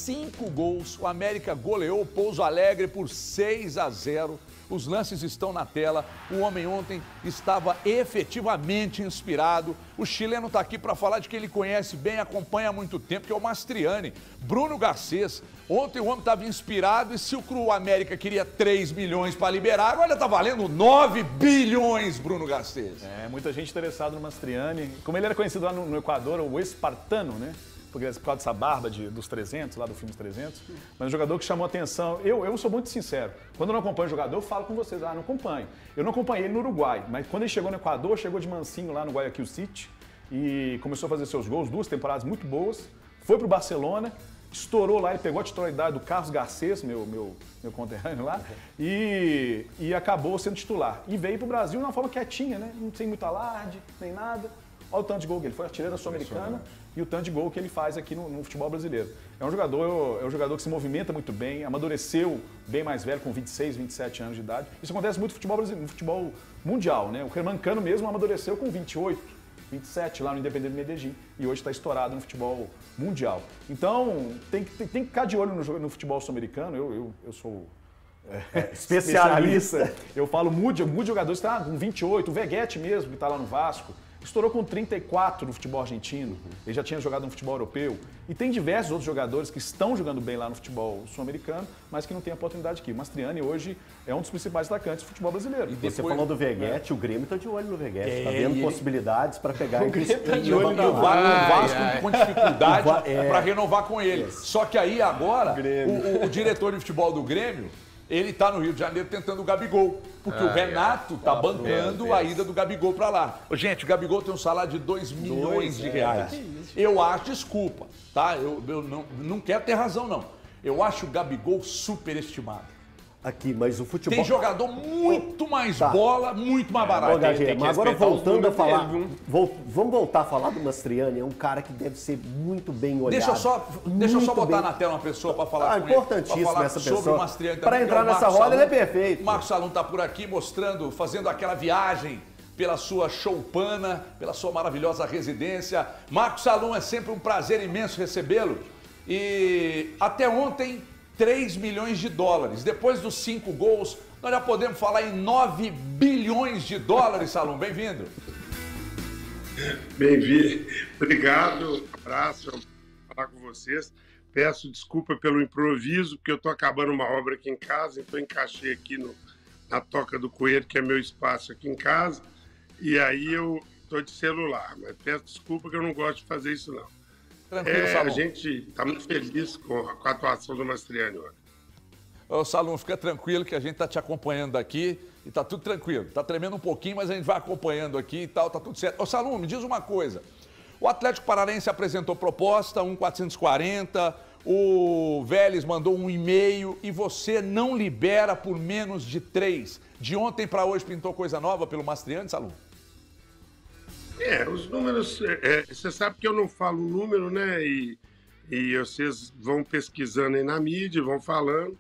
5 gols. O América goleou o Pouso Alegre por 6-0. Os lances estão na tela. O homem ontem estava efetivamente inspirado. O chileno está aqui para falar de que ele conhece bem, acompanha há muito tempo, que é o Mastriani. Bruno Garcês. Ontem o homem estava inspirado e se o América queria 3 milhões para liberar, agora está valendo 9 bilhões, Bruno Garcês. Muita gente interessada no Mastriani. Como ele era conhecido lá no Equador, o espartano, né? Por causa dessa barba dos 300, lá do filme 300, mas um jogador que chamou atenção. Eu sou muito sincero, quando eu não acompanho o jogador, eu falo com vocês, não acompanho. Eu não acompanhei ele no Uruguai, mas quando ele chegou no Equador, chegou de mansinho lá no Guayaquil City e começou a fazer seus gols, 2 temporadas muito boas, foi pro Barcelona, estourou lá, ele pegou a titularidade do Carlos Garcês, meu conterrâneo lá, e acabou sendo titular. E veio pro Brasil de uma forma quietinha, né? Não tem muito alarde, nem nada. Olha o tanto de gol que ele foi, artilheiro da Sul-Americana e o tanto de gol que ele faz aqui no futebol brasileiro. É um jogador que se movimenta muito bem, amadureceu bem mais velho, com 26, 27 anos de idade. Isso acontece muito no futebol brasileiro, no futebol mundial, né? O Germancano mesmo amadureceu com 28, 27 lá no Independente Medellín e hoje está estourado no futebol mundial. Então, tem que ficar de olho no futebol sul-americano. Eu sou especialista. Eu falo, mude jogadores, está com 28, o Veguete mesmo, que está lá no Vasco. Estourou com 34 no futebol argentino, ele já tinha jogado no futebol europeu. E tem diversos outros jogadores que estão jogando bem lá no futebol sul-americano, mas que não tem a oportunidade aqui. O Mastriani hoje é um dos principais atacantes do futebol brasileiro. E você falou do Veguete, o Grêmio está de olho no Veguete, está vendo possibilidades para pegar... O Grêmio está de olho no Vasco com dificuldade para renovar com ele. Só que aí agora, o diretor de futebol do Grêmio, ele está no Rio de Janeiro tentando o Gabigol, porque o Renato está bancando a ida do Gabigol para lá. Gente, o Gabigol tem um salário de 2 milhões de reais. Eu acho, desculpa, tá? Eu não quero ter razão, não. Eu acho o Gabigol superestimado. Aqui, mas o futebol... Tem jogador muito mais bola, muito mais barato. Mas agora voltando a falar... Vamos voltar a falar do Mastriani, é um cara que deve ser muito bem olhado. Deixa eu só botar na tela uma pessoa para falar com ele. Importantíssimo essa pessoa. Sobre o Mastriani. Para entrar nessa roda, ele é perfeito. O Marcos Salum está por aqui mostrando, fazendo aquela viagem pela sua choupana, pela sua maravilhosa residência. Marcos Salum, é sempre um prazer imenso recebê-lo. E até ontem... 3 milhões de dólares. Depois dos 5 gols, nós já podemos falar em 9 bilhões de dólares, Salum. Bem-vindo. Bem-vindo. Obrigado. Um abraço. Vamos falar com vocês. Peço desculpa pelo improviso, porque eu estou acabando uma obra aqui em casa, então encaixei aqui na Toca do Coelho, que é meu espaço aqui em casa, e aí eu estou de celular. Mas peço desculpa que eu não gosto de fazer isso, não. Tranquilo, Salum. A gente está muito feliz com a atuação do Mastriani hoje. Ô, Salum, fica tranquilo que a gente está te acompanhando aqui e está tudo tranquilo. Está tremendo um pouquinho, mas a gente vai acompanhando aqui e tal, está tudo certo. Ô, Salum, me diz uma coisa. O Atlético Paranaense apresentou proposta, 1.440, o Vélez mandou um e-mail e você não libera por menos de 3. De ontem para hoje pintou coisa nova pelo Mastriani, Salum? Os números, você sabe que eu não falo número, né? E vocês vão pesquisando aí na mídia, vão falando.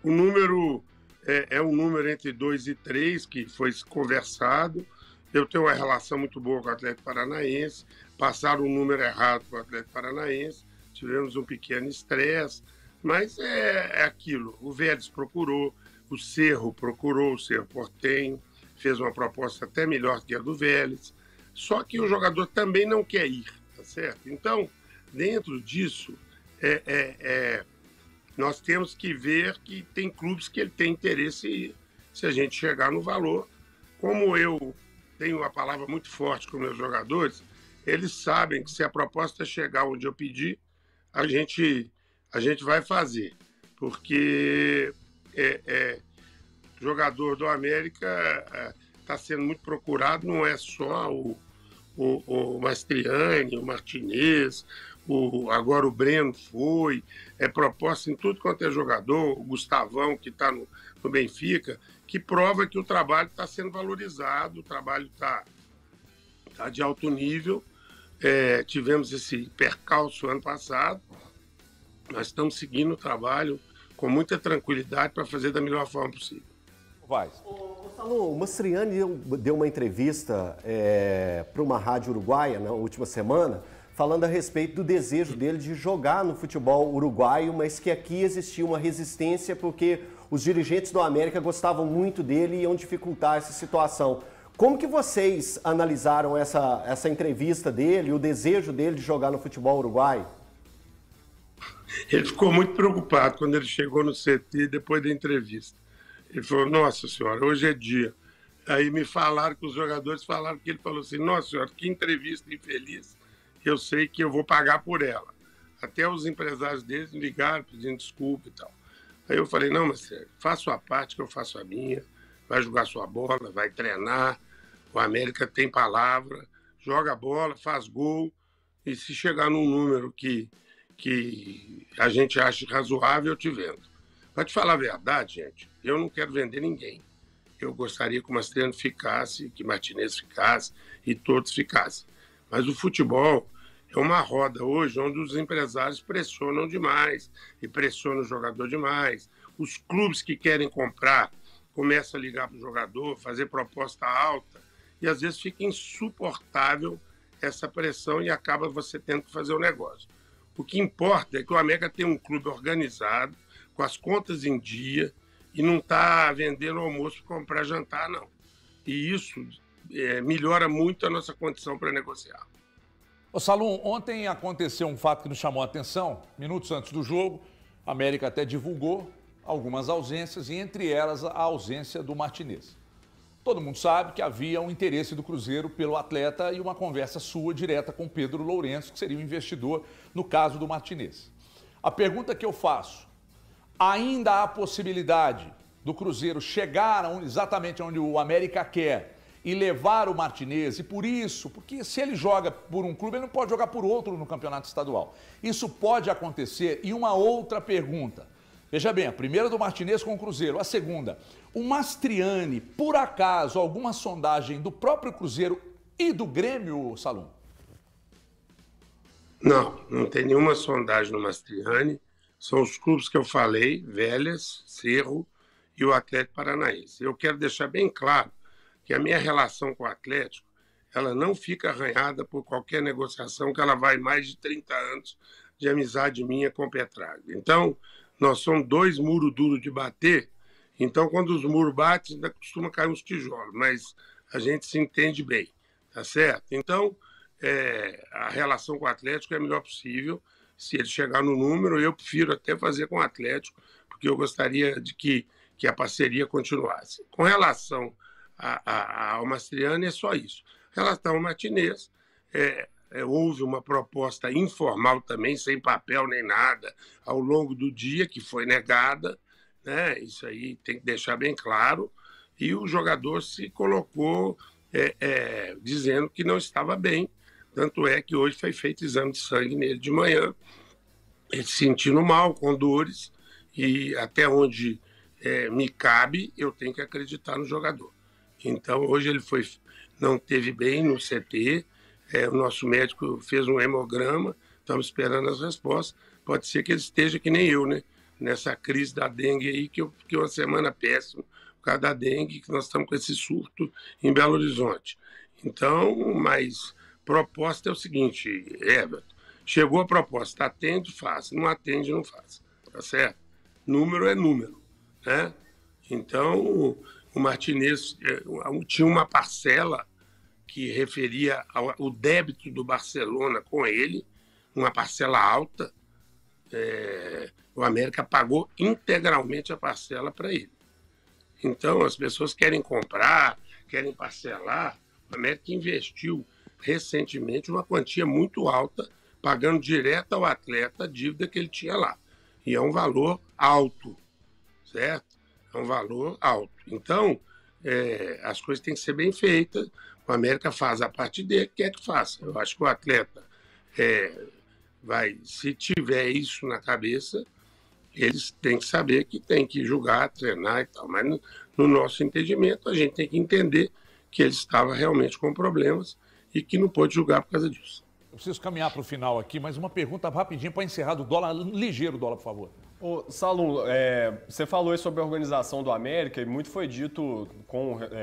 O número é um número entre 2 e 3 que foi conversado. Eu tenho uma relação muito boa com o Atlético Paranaense. Passaram o número errado para o Atlético Paranaense. Tivemos um pequeno estresse, mas é aquilo. O Vélez procurou, o Cerro Porteño, fez uma proposta até melhor que a do Vélez. Só que o jogador também não quer ir, tá certo? Então, dentro disso, nós temos que ver que tem clubes que ele tem interesse em ir. Se a gente chegar no valor, como eu tenho uma palavra muito forte com meus jogadores, eles sabem que se a proposta chegar onde eu pedi, a gente vai fazer. Porque jogador do América está sendo muito procurado, não é só o Mastriani, o Martinez, agora o Breno foi, proposta em tudo quanto é jogador, o Gustavão, que está no Benfica, que prova que o trabalho está sendo valorizado, o trabalho está de alto nível. Tivemos esse percalço ano passado, nós estamos seguindo o trabalho com muita tranquilidade para fazer da melhor forma possível. Vai. Salum, o Mastriani deu uma entrevista para uma rádio uruguaia na última semana, falando a respeito do desejo dele de jogar no futebol uruguaio, mas que aqui existia uma resistência porque os dirigentes do América gostavam muito dele e iam dificultar essa situação. Como que vocês analisaram essa entrevista dele, o desejo dele de jogar no futebol uruguaio? Ele ficou muito preocupado quando ele chegou no CT depois da entrevista. Ele falou, nossa senhora, hoje é dia. Aí me falaram que os jogadores falaram que ele falou assim, nossa senhora, que entrevista infeliz, eu sei que eu vou pagar por ela. Até os empresários deles me ligaram pedindo desculpa e tal. Aí eu falei, não, mas faça a sua parte que eu faço a minha, vai jogar sua bola, vai treinar, o América tem palavra, joga a bola, faz gol, e se chegar num número que a gente acha razoável, eu te vendo. Para te falar a verdade, gente, eu não quero vender ninguém. Eu gostaria que o Mastriani ficasse, que Martinez ficasse e todos ficassem. Mas o futebol é uma roda hoje onde os empresários pressionam demais e pressionam o jogador demais. Os clubes que querem comprar começam a ligar para o jogador, fazer proposta alta e às vezes fica insuportável essa pressão e acaba você tendo que fazer o negócio. O que importa é que o América tem um clube organizado, com as contas em dia, e não está vendendo almoço para comprar jantar, não. E isso melhora muito a nossa condição para negociar. Ô Salum, ontem aconteceu um fato que nos chamou a atenção. Minutos antes do jogo, a América até divulgou algumas ausências, e entre elas a ausência do Martinez. Todo mundo sabe que havia um interesse do Cruzeiro pelo atleta e uma conversa sua direta com Pedro Lourenço, que seria o investidor no caso do Martinez. A pergunta que eu faço, ainda há possibilidade do Cruzeiro chegar exatamente onde o América quer e levar o Martinez, e por isso, porque se ele joga por um clube, ele não pode jogar por outro no campeonato estadual. Isso pode acontecer. E uma outra pergunta. Veja bem, a primeira do Martinez com o Cruzeiro. A segunda, o Mastriani, por acaso, alguma sondagem do próprio Cruzeiro e do Grêmio, Salum? Não tem nenhuma sondagem no Mastriani. São os clubes que eu falei, Vélez, Cerro e o Atlético Paranaense. Eu quero deixar bem claro que a minha relação com o Atlético, ela não fica arranhada por qualquer negociação, que ela vai mais de 30 anos de amizade minha com o Petralha. Então, nós somos dois muros duros de bater, então quando os muros batem, ainda costuma cair uns tijolos, mas a gente se entende bem, tá certo? Então, a relação com o Atlético é a melhor possível. Se ele chegar no número, eu prefiro até fazer com o Atlético, porque eu gostaria de que a parceria continuasse. Com relação ao Mastriani, é só isso. Em relação ao Martinez, houve uma proposta informal também, sem papel nem nada, ao longo do dia, que foi negada, né? Isso aí tem que deixar bem claro, e o jogador se colocou dizendo que não estava bem, tanto é que hoje foi feito exame de sangue nele de manhã, ele se sentindo mal, com dores, e até onde me cabe, eu tenho que acreditar no jogador. Então, hoje ele não teve bem no CT, o nosso médico fez um hemograma, estamos esperando as respostas. Pode ser que ele esteja que nem eu, né? Nessa crise da dengue aí, que é uma semana péssima por causa da dengue, que nós estamos com esse surto em Belo Horizonte. Então, mas proposta é o seguinte, Everton, chegou a proposta, atende, faz, não atende, não faz, tá certo? Número é número, né? Então, o Martinez tinha uma parcela que referia ao débito do Barcelona com ele, uma parcela alta. O América pagou integralmente a parcela para ele. Então, as pessoas querem comprar, querem parcelar. O América investiu recentemente uma quantia muito alta, pagando direto ao atleta a dívida que ele tinha lá. E é um valor alto, certo? É um valor alto. Então, as coisas têm que ser bem feitas. O América faz a parte dele, quer que faça. Eu acho que o atleta se tiver isso na cabeça, eles têm que saber que tem que jogar, treinar e tal. Mas no nosso entendimento, a gente tem que entender que ele estava realmente com problemas e que não pôde jogar por causa disso. Eu preciso caminhar para o final aqui, mas uma pergunta rapidinho para encerrar do dólar, ligeiro dólar, por favor. Ô, Salum, você falou aí sobre a organização do América e muito foi dito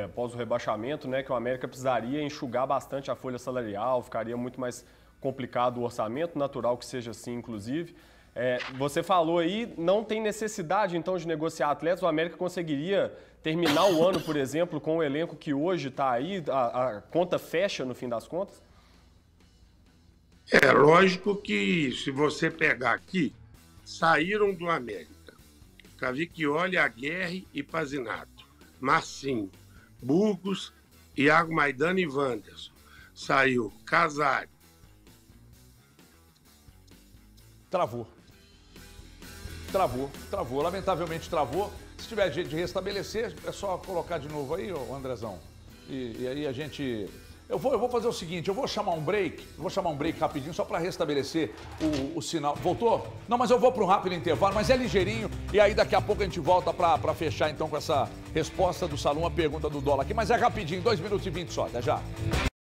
após o rebaixamento, né, que o América precisaria enxugar bastante a folha salarial, ficaria muito mais complicado o orçamento, natural que seja assim, inclusive. Você falou aí, não tem necessidade, então, de negociar atletas. O América conseguiria terminar o ano, por exemplo, com o elenco que hoje está aí, a conta fecha no fim das contas? É lógico que, se você pegar aqui, saíram do América Cavicchioli, Aguerre e Pazinato, Marcinho, Burgos, Iago Maidana e Wanderson. Saiu Casares. Travou. Lamentavelmente travou. Se tiver jeito de restabelecer, é só colocar de novo aí, ô Andrezão. E aí a gente... Eu vou fazer o seguinte, eu vou chamar um break rapidinho, só para restabelecer o sinal. Voltou? Não, mas eu vou para um rápido intervalo, mas é ligeirinho. E aí daqui a pouco a gente volta para fechar então com essa resposta do Salum, a pergunta do dólar aqui. Mas é rapidinho, 2 minutos e 20 só, até já.